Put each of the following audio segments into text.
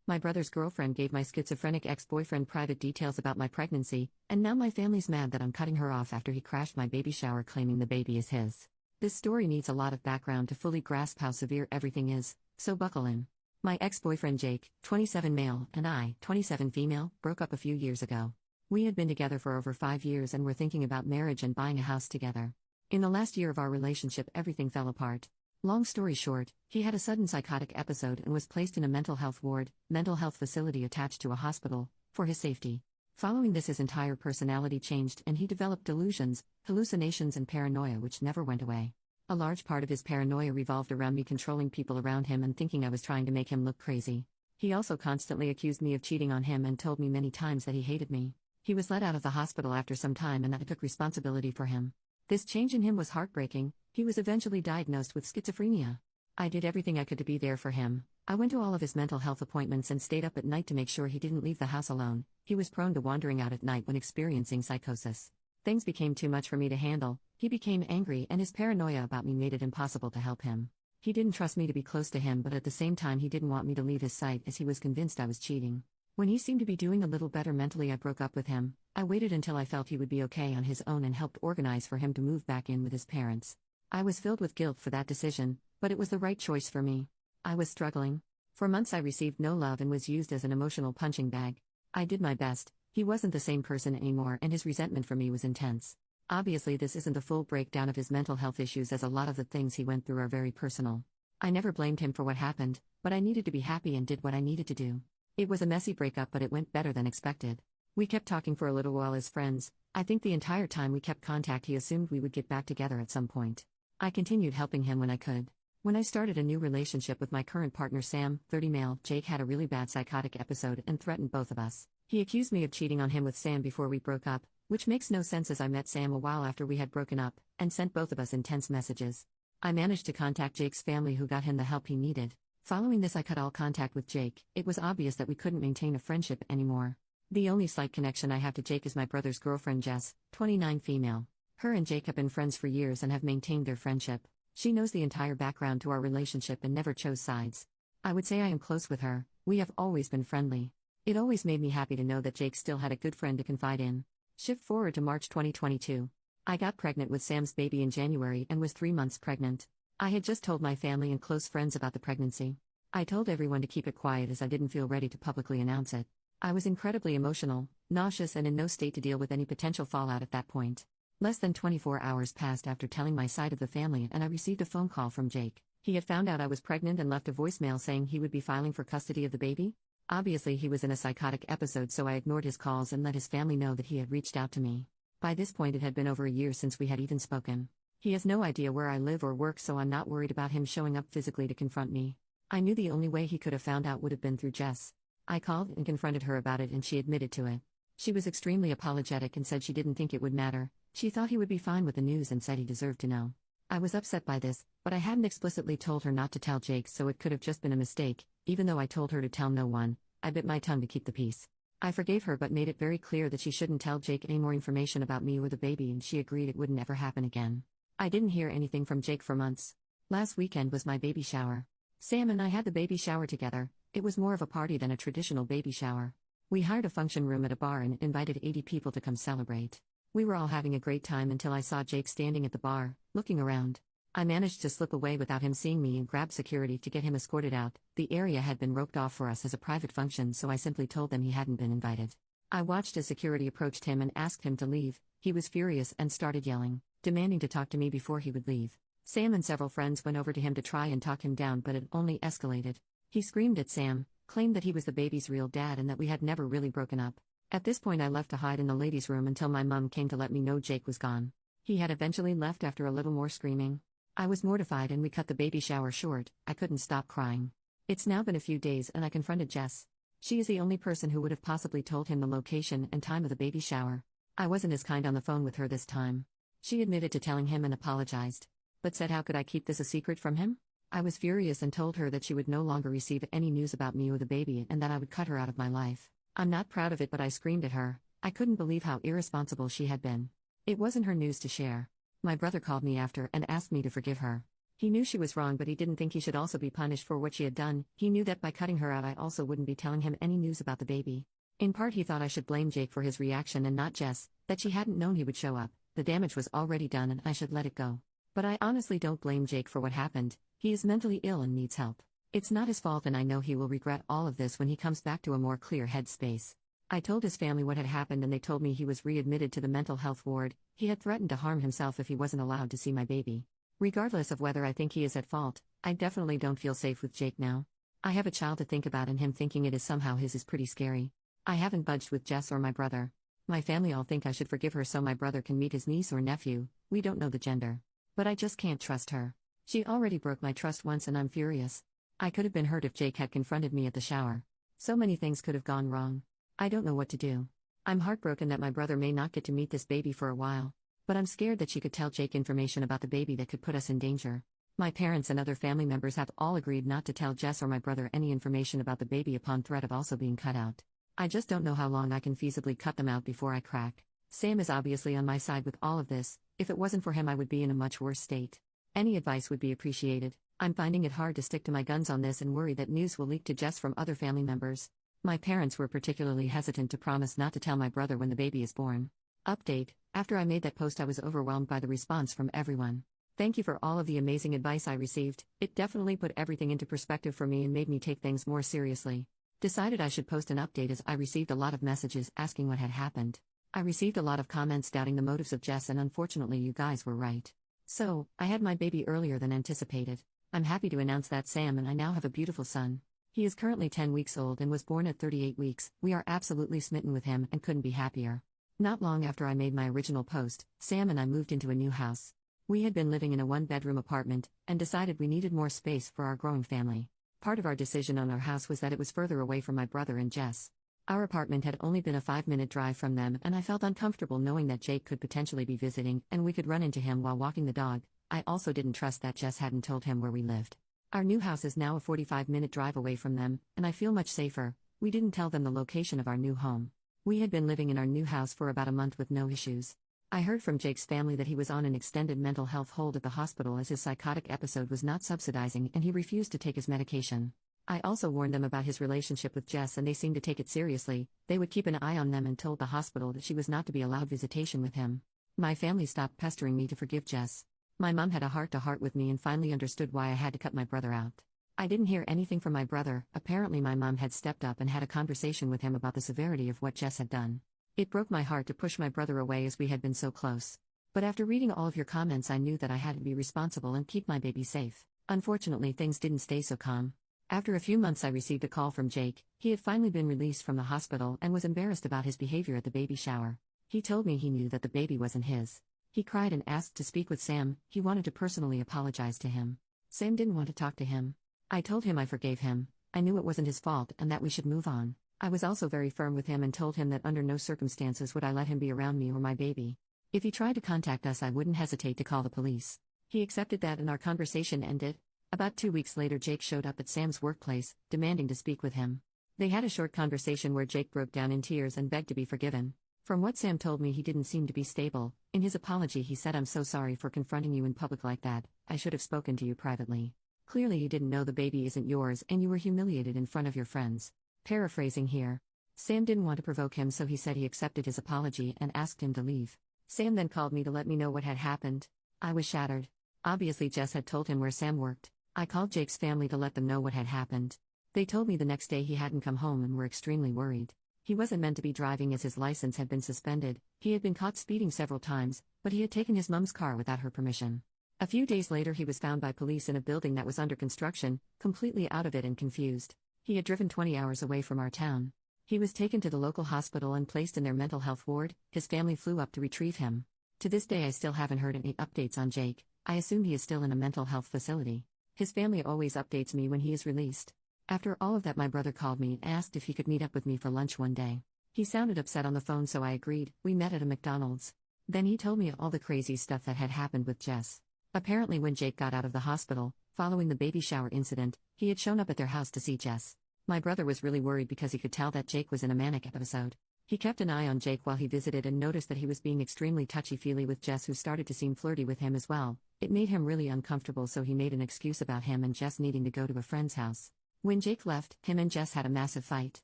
My brother's girlfriend gave my schizophrenic ex-boyfriend private details about my pregnancy, and now my family's mad that I'm cutting her off after he crashed my baby shower claiming the baby is his. This story needs a lot of background to fully grasp how severe everything is, so buckle in. My ex-boyfriend Jake, 27 male, and I, 27 female, broke up a few years ago. We had been together for over 5 years and were thinking about marriage and buying a house together. In the last year of our relationship, everything fell apart. Long story short, he had a sudden psychotic episode and was placed in a mental health ward, mental health facility attached to a hospital, for his safety. Following this, his entire personality changed and he developed delusions, hallucinations and paranoia which never went away. A large part of his paranoia revolved around me controlling people around him and thinking I was trying to make him look crazy. He also constantly accused me of cheating on him and told me many times that he hated me. He was let out of the hospital after some time and I took responsibility for him. This change in him was heartbreaking. He was eventually diagnosed with schizophrenia. I did everything I could to be there for him. I went to all of his mental health appointments and stayed up at night to make sure he didn't leave the house alone. He was prone to wandering out at night when experiencing psychosis. Things became too much for me to handle. He became angry and his paranoia about me made it impossible to help him. He didn't trust me to be close to him, but at the same time he didn't want me to leave his sight as he was convinced I was cheating. When he seemed to be doing a little better mentally, I broke up with him. I waited until I felt he would be okay on his own and helped organize for him to move back in with his parents. I was filled with guilt for that decision, but it was the right choice for me. I was struggling. For months I received no love and was used as an emotional punching bag. I did my best. He wasn't the same person anymore and his resentment for me was intense. Obviously this isn't the full breakdown of his mental health issues, as a lot of the things he went through are very personal. I never blamed him for what happened, but I needed to be happy and did what I needed to do. It was a messy breakup, but it went better than expected. We kept talking for a little while as friends. I think the entire time we kept contact he assumed we would get back together at some point. I continued helping him when I could. When I started a new relationship with my current partner Sam, 30 male, Jake had a really bad psychotic episode and threatened both of us. He accused me of cheating on him with Sam before we broke up, which makes no sense as I met Sam a while after we had broken up, and sent both of us intense messages. I managed to contact Jake's family, who got him the help he needed. Following this, I cut all contact with Jake. It was obvious that we couldn't maintain a friendship anymore. The only slight connection I have to Jake is my brother's girlfriend Jess, 29 female. Her and Jake have been friends for years and have maintained their friendship. She knows the entire background to our relationship and never chose sides. I would say I am close with her. We have always been friendly. It always made me happy to know that Jake still had a good friend to confide in. Shift forward to March 2022. I got pregnant with Sam's baby in January and was 3 months pregnant. I had just told my family and close friends about the pregnancy. I told everyone to keep it quiet as I didn't feel ready to publicly announce it. I was incredibly emotional, nauseous and in no state to deal with any potential fallout at that point. Less than 24 hours passed after telling my side of the family and I received a phone call from Jake. He had found out I was pregnant and left a voicemail saying he would be filing for custody of the baby. Obviously he was in a psychotic episode, so I ignored his calls and let his family know that he had reached out to me. By this point it had been over a year since we had even spoken. He has no idea where I live or work, so I'm not worried about him showing up physically to confront me. I knew the only way he could have found out would have been through Jess. I called and confronted her about it and she admitted to it. She was extremely apologetic and said she didn't think it would matter. She thought he would be fine with the news and said he deserved to know. I was upset by this, but I hadn't explicitly told her not to tell Jake, so it could have just been a mistake. Even though I told her to tell no one, I bit my tongue to keep the peace. I forgave her but made it very clear that she shouldn't tell Jake any more information about me or the baby, and she agreed it wouldn't ever happen again. I didn't hear anything from Jake for months. Last weekend was my baby shower. Sam and I had the baby shower together. It was more of a party than a traditional baby shower. We hired a function room at a bar and invited 80 people to come celebrate. We were all having a great time until I saw Jake standing at the bar, looking around. I managed to slip away without him seeing me and grabbed security to get him escorted out. The area had been roped off for us as a private function, so I simply told them he hadn't been invited. I watched as security approached him and asked him to leave. He was furious and started yelling, demanding to talk to me before he would leave. Sam and several friends went over to him to try and talk him down, but it only escalated. He screamed at Sam, claimed that he was the baby's real dad and that we had never really broken up. At this point I left to hide in the ladies' room until my mum came to let me know Jake was gone. He had eventually left after a little more screaming. I was mortified and we cut the baby shower short. I couldn't stop crying. It's now been a few days and I confronted Jess. She is the only person who would have possibly told him the location and time of the baby shower. I wasn't as kind on the phone with her this time. She admitted to telling him and apologized, but said how could I keep this a secret from him? I was furious and told her that she would no longer receive any news about me or the baby and that I would cut her out of my life. I'm not proud of it, but I screamed at her. I couldn't believe how irresponsible she had been. It wasn't her news to share. My brother called me after and asked me to forgive her. He knew she was wrong, but he didn't think he should also be punished for what she had done. He knew that by cutting her out, I also wouldn't be telling him any news about the baby. In part, he thought I should blame Jake for his reaction and not Jess, that she hadn't known he would show up. The damage was already done and I should let it go. But I honestly don't blame Jake for what happened. He is mentally ill and needs help. It's not his fault, and I know he will regret all of this when he comes back to a more clear headspace. I told his family what had happened and they told me he was readmitted to the mental health ward. He had threatened to harm himself if he wasn't allowed to see my baby. Regardless of whether I think he is at fault, I definitely don't feel safe with Jake now. I have a child to think about, and him thinking it is somehow his is pretty scary. I haven't budged with Jess or my brother. My family all think I should forgive her so my brother can meet his niece or nephew. We don't know the gender. But I just can't trust her. She already broke my trust once and I'm furious. I could have been hurt if Jake had confronted me at the shower. So many things could have gone wrong. I don't know what to do. I'm heartbroken that my brother may not get to meet this baby for a while. But I'm scared that she could tell Jake information about the baby that could put us in danger. My parents and other family members have all agreed not to tell Jess or my brother any information about the baby upon threat of also being cut out. I just don't know how long I can feasibly cut them out before I crack. Sam is obviously on my side with all of this. If it wasn't for him, I would be in a much worse state. Any advice would be appreciated. I'm finding it hard to stick to my guns on this and worry that news will leak to Jess from other family members. My parents were particularly hesitant to promise not to tell my brother when the baby is born. Update: after I made that post, I was overwhelmed by the response from everyone. Thank you for all of the amazing advice I received. It definitely put everything into perspective for me and made me take things more seriously. Decided I should post an update as I received a lot of messages asking what had happened. I received a lot of comments doubting the motives of Jess, and unfortunately you guys were right. So, I had my baby earlier than anticipated. I'm happy to announce that Sam and I now have a beautiful son. He is currently 10 weeks old and was born at 38 weeks. We are absolutely smitten with him and couldn't be happier. Not long after I made my original post, Sam and I moved into a new house. We had been living in a one-bedroom apartment and decided we needed more space for our growing family. Part of our decision on our house was that it was further away from my brother and Jess. Our apartment had only been a 5-minute drive from them, and I felt uncomfortable knowing that Jake could potentially be visiting and we could run into him while walking the dog. I also didn't trust that Jess hadn't told him where we lived. Our new house is now a 45-minute drive away from them, and I feel much safer. We didn't tell them the location of our new home. We had been living in our new house for about a month with no issues. I heard from Jake's family that he was on an extended mental health hold at the hospital as his psychotic episode was not subsidizing and he refused to take his medication. I also warned them about his relationship with Jess and they seemed to take it seriously. They would keep an eye on them and told the hospital that she was not to be allowed visitation with him. My family stopped pestering me to forgive Jess. My mom had a heart-to-heart with me and finally understood why I had to cut my brother out. I didn't hear anything from my brother. Apparently my mom had stepped up and had a conversation with him about the severity of what Jess had done. It broke my heart to push my brother away as we had been so close. But after reading all of your comments, I knew that I had to be responsible and keep my baby safe. Unfortunately, things didn't stay so calm. After a few months, I received a call from Jake. He had finally been released from the hospital and was embarrassed about his behavior at the baby shower. He told me he knew that the baby wasn't his. He cried and asked to speak with Sam. He wanted to personally apologize to him. Sam didn't want to talk to him. I told him I forgave him. I knew it wasn't his fault and that we should move on. I was also very firm with him and told him that under no circumstances would I let him be around me or my baby. If he tried to contact us, I wouldn't hesitate to call the police. He accepted that and our conversation ended. About 2 weeks later, Jake showed up at Sam's workplace, demanding to speak with him. They had a short conversation where Jake broke down in tears and begged to be forgiven. From what Sam told me, he didn't seem to be stable. In his apology, he said, "I'm so sorry for confronting you in public like that. I should have spoken to you privately. Clearly you didn't know the baby isn't yours and you were humiliated in front of your friends." Paraphrasing here. Sam didn't want to provoke him, so he said he accepted his apology and asked him to leave. Sam then called me to let me know what had happened. I was shattered. Obviously Jess had told him where Sam worked. I called Jake's family to let them know what had happened. They told me the next day he hadn't come home and were extremely worried. He wasn't meant to be driving as his license had been suspended. He had been caught speeding several times, but he had taken his mom's car without her permission. A few days later he was found by police in a building that was under construction, completely out of it and confused. He had driven 20 hours away from our town. He was taken to the local hospital and placed in their mental health ward. His family flew up to retrieve him. To this day I still haven't heard any updates on Jake. I assume he is still in a mental health facility. His family always updates me when he is released. After all of that, my brother called me and asked if he could meet up with me for lunch one day. He sounded upset on the phone, so I agreed. We met at a McDonald's. Then he told me all the crazy stuff that had happened with Jess. Apparently when Jake got out of the hospital, following the baby shower incident, he had shown up at their house to see Jess. My brother was really worried because he could tell that Jake was in a manic episode. He kept an eye on Jake while he visited and noticed that he was being extremely touchy-feely with Jess, who started to seem flirty with him as well. It made him really uncomfortable, so he made an excuse about him and Jess needing to go to a friend's house. When Jake left, him and Jess had a massive fight.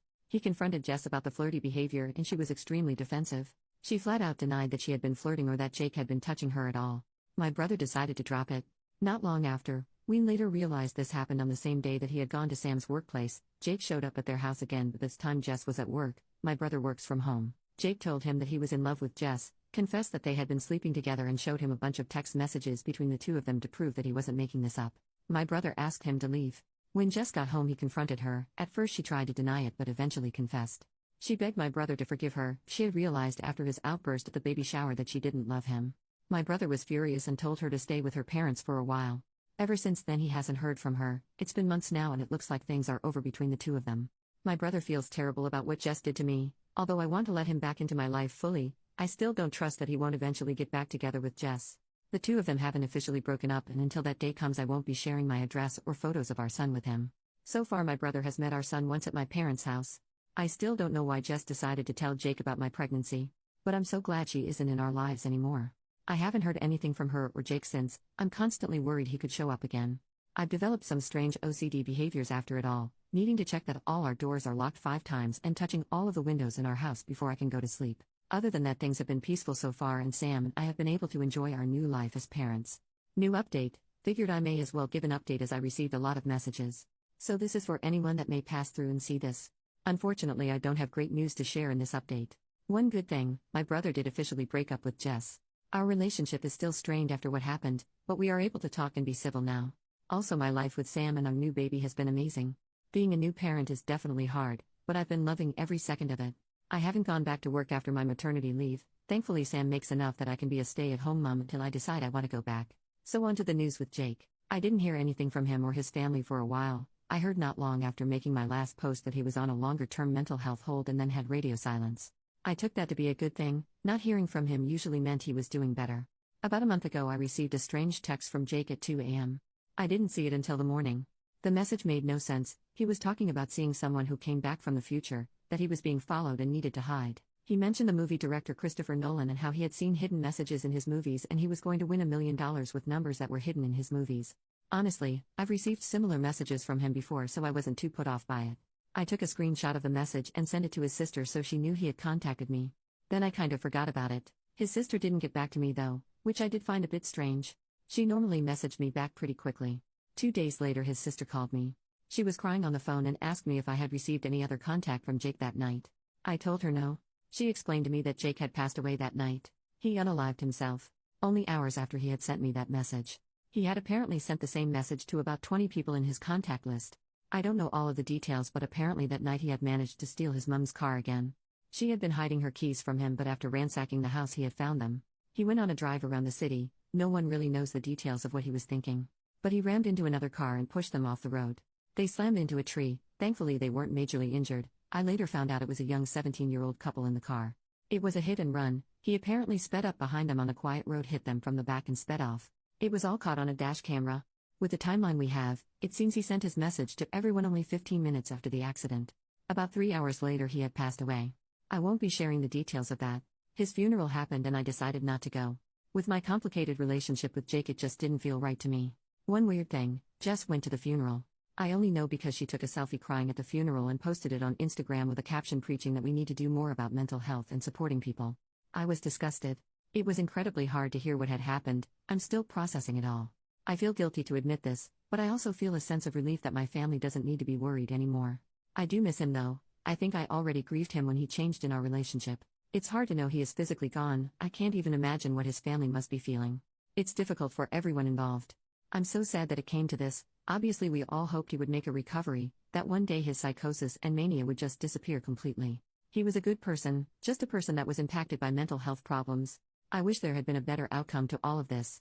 He confronted Jess about the flirty behavior and she was extremely defensive. She flat out denied that she had been flirting or that Jake had been touching her at all. My brother decided to drop it. Not long after, we later realized this happened on the same day that he had gone to Sam's workplace. Jake showed up at their house again, but this time Jess was at work. My brother works from home. Jake told him that he was in love with Jess, confessed that they had been sleeping together, and showed him a bunch of text messages between the two of them to prove that he wasn't making this up. My brother asked him to leave. When Jess got home, he confronted her. At first she tried to deny it but eventually confessed. She begged my brother to forgive her. She had realized after his outburst at the baby shower that she didn't love him. My brother was furious and told her to stay with her parents for a while. Ever since then he hasn't heard from her. It's been months now and it looks like things are over between the two of them. My brother feels terrible about what Jess did to me. Although I want to let him back into my life fully, I still don't trust that he won't eventually get back together with Jess. The two of them haven't officially broken up, and until that day comes I won't be sharing my address or photos of our son with him. So far my brother has met our son once at my parents' house. I still don't know why Jess decided to tell Jake about my pregnancy. But I'm so glad she isn't in our lives anymore. I haven't heard anything from her or Jake since. I'm constantly worried he could show up again. I've developed some strange OCD behaviors after it all, needing to check that all our doors are locked 5 times and touching all of the windows in our house before I can go to sleep. Other than that, things have been peaceful so far, and Sam and I have been able to enjoy our new life as parents. New update. Figured I may as well give an update as I received a lot of messages. So this is for anyone that may pass through and see this. Unfortunately, I don't have great news to share in this update. One good thing, my brother did officially break up with Jess. Our relationship is still strained after what happened, but we are able to talk and be civil now. Also, my life with Sam and our new baby has been amazing. Being a new parent is definitely hard, but I've been loving every second of it. I haven't gone back to work after my maternity leave. Thankfully, Sam makes enough that I can be a stay-at-home mom until I decide I want to go back. So on to the news with Jake. I didn't hear anything from him or his family for a while. I heard not long after making my last post that he was on a longer-term mental health hold and then had radio silence. I took that to be a good thing. Not hearing from him usually meant he was doing better. About a month ago I received a strange text from Jake at 2 a.m. I didn't see it until the morning. The message made no sense. He was talking about seeing someone who came back from the future, that he was being followed and needed to hide. He mentioned the movie director Christopher Nolan and how he had seen hidden messages in his movies and he was going to win $1 million with numbers that were hidden in his movies. Honestly, I've received similar messages from him before, so I wasn't too put off by it. I took a screenshot of the message and sent it to his sister so she knew he had contacted me. Then I kind of forgot about it. His sister didn't get back to me though, which I did find a bit strange. She normally messaged me back pretty quickly. 2 days later his sister called me. She was crying on the phone and asked me if I had received any other contact from Jake that night. I told her no. She explained to me that Jake had passed away that night. He unalived himself. Only hours after he had sent me that message. He had apparently sent the same message to about 20 people in his contact list. I don't know all of the details, but apparently that night he had managed to steal his mom's car again. She had been hiding her keys from him, but after ransacking the house he had found them. He went on a drive around the city. No one really knows the details of what he was thinking. But he rammed into another car and pushed them off the road. They slammed into a tree. Thankfully they weren't majorly injured. I later found out it was a young 17-year-old couple in the car. It was a hit and run. He apparently sped up behind them on a quiet road, hit them from the back and sped off. It was all caught on a dash camera. With the timeline we have, it seems he sent his message to everyone only 15 minutes after the accident. About 3 hours later he had passed away. I won't be sharing the details of that. His funeral happened and I decided not to go. With my complicated relationship with Jake, it just didn't feel right to me. One weird thing, Jess went to the funeral. I only know because she took a selfie crying at the funeral and posted it on Instagram with a caption preaching that we need to do more about mental health and supporting people. I was disgusted. It was incredibly hard to hear what had happened. I'm still processing it all. I feel guilty to admit this, but I also feel a sense of relief that my family doesn't need to be worried anymore. I do miss him though. I think I already grieved him when he changed in our relationship. It's hard to know he is physically gone. I can't even imagine what his family must be feeling. It's difficult for everyone involved. I'm so sad that it came to this. Obviously we all hoped he would make a recovery, that one day his psychosis and mania would just disappear completely. He was a good person, just a person that was impacted by mental health problems. I wish there had been a better outcome to all of this.